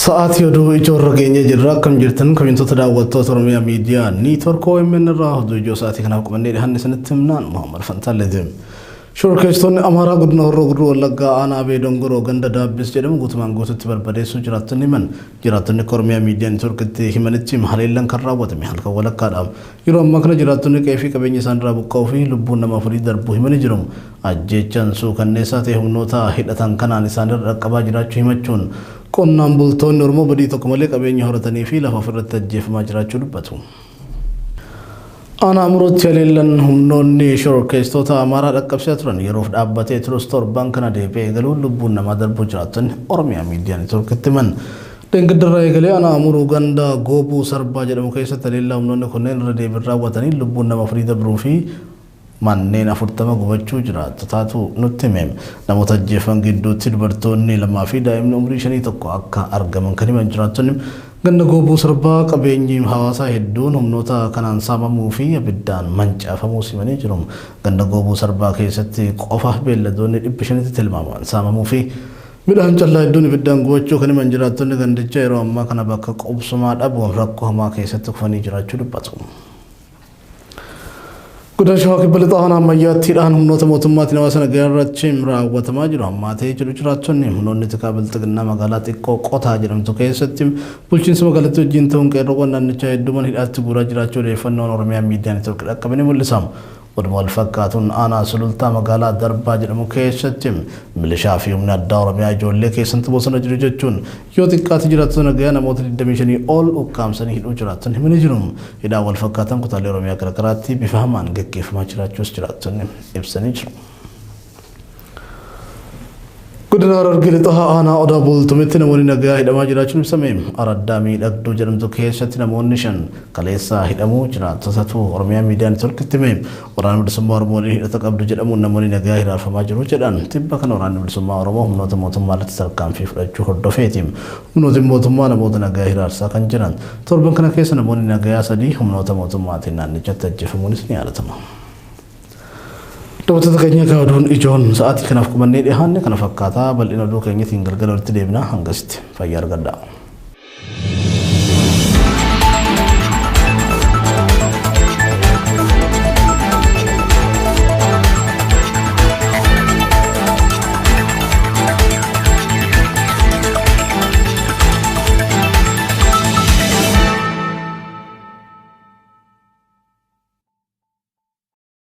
Saat yodo ijorra keenya jirra kam jirtan kabintoota daawwattoota Oromiyaa Miidiyaa Niitwork OMN irraa oduu ijoo sa'aatii kanaaf qabannee dhiyaanne isinitti himnaan Muhammad Fantaalleetiin. Shororkeessitoonni Amaaraa godina Horroo Guduruu Wallaggaa aanaa Abee Dongoroo ganda Daabbis jedhamu guutumaan guututti barbadeessuu jiraattonni himan. Jiraattonni Oromiyaa Miidiyaa Niitworkitti himanitti haleellaan kan raawwatame halkan walakkaadhaaf. Yeroo ammaa kana jiraattonni qe'ee fi qabeenya isaanirraa buqqa'uu fi lubbuun nama afurii darbuu himanii jiru. Ajjeechaan suukanneessaa ta'e humnoota hidhatan kanaan isaanirra dhaqqabaa jiraachuu himachuun qonnaan bultoonni Oromoo badii tokko malee qabeenya horatanii fi lafa ofirratti ajjeefamaa jiraachuu dubbatu. Ana amurutti haleellaan humnoonni shororkeessitoota Amaaraa dhaqqabsiisaa turan yeroof dhaabbatee turus torbaan kana deebi'ee eegaluun lubbuun namaa darbuu jiraattonni Oromiyaa Miidiyaa Niitworkitti himan. Dengiddarraa eegalee ana amuruu ganda Goobuu Sarbaa jedhamu keessatti haleellaa humnoonni kunneen irra deebiin raawwatanii lubbuun nama afurii darbuu fi manneen 40 gubachuu jiraattotaatu nutti hime. Namoota ajjeefan gidduutti dubartoonni lamaa fi daa'imni umrii 5 akka argaman kan himan jiraattonni ganda Goobuu Sarbaa qabeenyi hawaasaa hedduun humnoota kanaan saamamuu fi abiddaan mancaafamuu simanii jiru. Ganda Goobuu Sarbaa keessatti qofa beelladoonni 500 tilmaamaan saamamuu fi midhaan callaa hedduun abiddaan gubachuu kan himan jiraattonni gandicha yeroo ammaa kana bakka qubsumaa dhabuun rakkoo hamaa keessatti kufanii jiraachuu dubbatu. Godina Shawaa Kibba Lixaa ammayyaattiidhaan humnoota mootummaatiin hawaasa nagaa irratti raawwatamaa jiru. Ammaatee jiru jiraattonni humnoonni tikaa bilxiginnaa magaalaa xiqqoo Qotaa jedhamtu keessatti bulchiinsa magaalattii wajjin ta'uun qeerroowwan naannichaa hedduuman hidhaatti guuraa jiraachuu odeeffannoon Oromiyaa Miidiyaa Niitwork dhaqqabe ni mul'isa. Waduma wal fakkaatuun aanaa sulultaa magaalaa Darbaa jedhamu keessatti milishaa fi humna addaa Oromiyaa ijoollee keessatti bosona jiru jechuun yoo xiqqaatti jiraattota nagaa namoota 25 ol ukkaamsanii hidhuu jiraatan himanii jiru. Hidhaa wal fakkaatan kutaalee Oromiyaa garagaraatti bifa hamaan gaggeeffamaa jiraachuus jiraattonni ibsanii jiru. Godina Harargee Lixaa aanaa Odaa Bultumitti namoonni nagaa hidhamaa jiraachuun ibsame. Araddaa Miidhagduu jedhamtu keessatti namoonni 5 kaleessaa hidhamuu jiraattotatu Oromiyaa Miidiyaa Niitworkitti hime. Waraana Bilisummaa Oromoo hidhata qabdu jedhamuun namoonni nagaa hiraarfamaa jiru jedhan. Tibba kana Waraanni Bilisummaa Oromoo humnoota mootummaatti tarkaanfii fudhachuu hordofeeti. Humnooti mootummaa namoota nagaa hiraarsaa kan jiran. Torban kana keessa namoonni nagaa 3 humnoota mootummaatiin naannichatti ajjeefamuunis ni yaadatama. Daawwattoota keenya gaaduun ijoon sa'aatii kanaaf qabannee dhiyaanne kana fakkaataa bal'ina oduu keenyatiin galgala walitti deebina hangasitti fayyaa argadhaa.